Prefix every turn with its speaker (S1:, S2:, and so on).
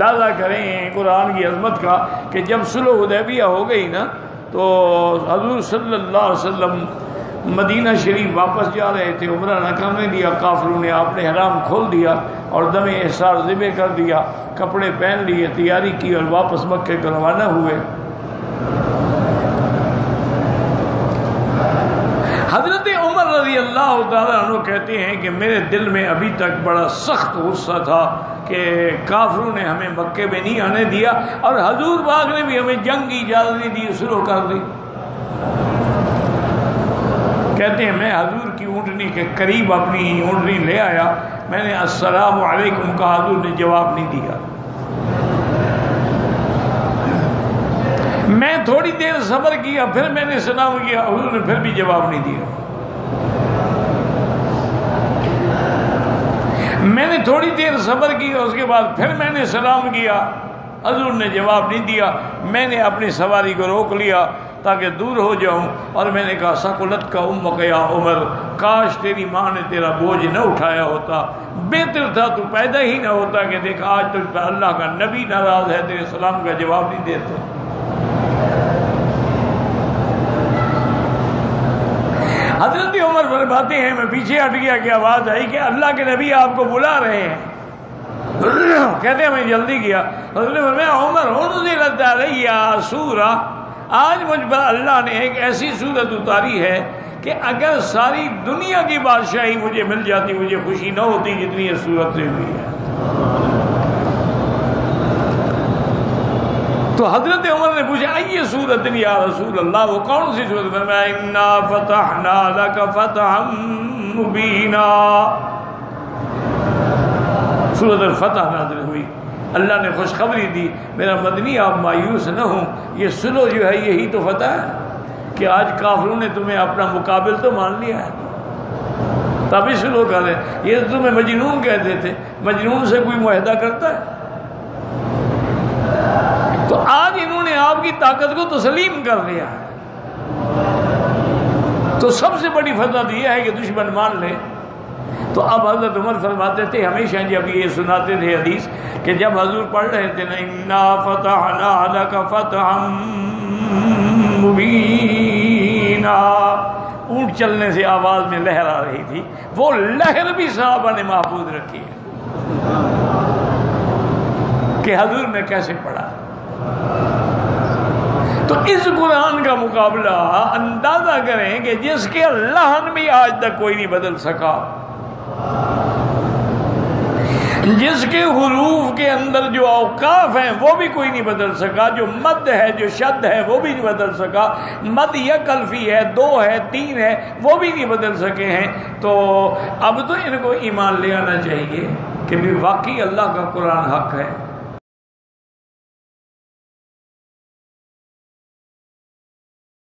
S1: اندازہ کریں قرآن کی عظمت کا کہ جب صلح حدیبیہ ہو گئی نا تو حضور صلی اللہ علیہ وسلم مدینہ شریف واپس جا رہے تھے، عمرہ نہ کرنے دیا کافروں نے، آپ نے حرام کھول دیا اور دم احسار ذبح کر دیا، کپڑے پہن لیے، تیاری کی اور واپس مکے کو روانہ ہوئے۔ حضرت عمر رضی اللہ تعالیٰ عنہ کہتے ہیں کہ میرے دل میں ابھی تک بڑا سخت غصہ تھا کہ کافروں نے ہمیں مکے میں نہیں آنے دیا اور حضور پاک نے بھی ہمیں جنگ کی اجازت نہیں دی، شروع کر دی۔ کہتے ہیں میں حضور کی اونٹنی کے قریب اپنی اونٹنی لے آیا، میں نے السلام علیکم کہا، حضور نے جواب نہیں دیا۔ میں تھوڑی دیر صبر کیا، پھر میں نے سلام کیا، حضور نے پھر بھی جواب نہیں دیا۔ میں نے تھوڑی دیر صبر کیا، اس کے بعد پھر میں نے سلام کیا، حضور نے جواب نہیں دیا۔ میں نے اپنی سواری کو روک لیا تاکہ دور ہو جاؤں اور میں نے کہا ثقلت کا امک یا عمر، کاش تیری ماں نے تیرا بوجھ نہ اٹھایا ہوتا، بہتر تھا تو پیدا ہی نہ ہوتا کہ دیکھ آج تو اللہ کا نبی ناراض ہے، تیرے سلام کا جواب نہیں دیتے۔ حضرت عمر فرماتے ہیں میں پیچھے ہٹ گیا کہ آواز آئی کہ اللہ کے نبی آپ کو بلا رہے ہیں۔ کہتے ہیں میں جلدی گیا، حضرت نے فرمایا عمر انزلت علیہ سورہ، آج مجھ پر اللہ نے ایک ایسی سورت اتاری ہے کہ اگر ساری دنیا کی بادشاہی مجھے مل جاتی مجھے خوشی نہ ہوتی جتنی یہ سورت سے ہوئی ہے۔ تو حضرت عمر نے پوچھا ای سورت یا رسول اللہ، وہ کون سی سورت؟ فرمایا انا فتحنا لک فتحا مبینا، سورت الفتح نازل ہوئی، اللہ نے خوشخبری دی میرا مدنی آپ مایوس نہ ہوں، یہ صلح جو ہے یہی تو فتح ہے کہ آج کافروں نے تمہیں اپنا مقابل تو مان لیا ہے، تبھی صلح کر رہے۔ یہ تمہیں مجنون کہتے تھے، مجنون سے کوئی معاہدہ کرتا ہے؟ تو آج انہوں نے آپ کی طاقت کو تسلیم کر لیا ہے۔ تو سب سے بڑی فتح یہ ہے کہ دشمن مان لے۔ تو اب حضرت عمر فرماتے تھے ہمیشہ جب یہ سناتے تھے حدیث کہ جب حضور پڑھ رہے تھے نا انا فتحنا لک فتحا مبینا، اونٹ چلنے سے آواز میں لہر آ رہی تھی، وہ لہر بھی صحابہ نے محفوظ رکھی ہے کہ حضور نے کیسے پڑھا۔ تو اس قرآن کا مقابلہ اندازہ کریں کہ جس کے لحن بھی آج تک کوئی نہیں بدل سکا، جس کے حروف کے اندر جو اوقاف ہیں وہ بھی کوئی نہیں بدل سکا، جو مد ہے جو شد ہے وہ بھی نہیں بدل سکا، مد یک الفی ہے، 2 ہے 3 ہے وہ بھی نہیں بدل سکے ہیں۔ تو اب تو ان کو ایمان لے آنا چاہیے کہ بھی واقعی اللہ کا قرآن حق ہے۔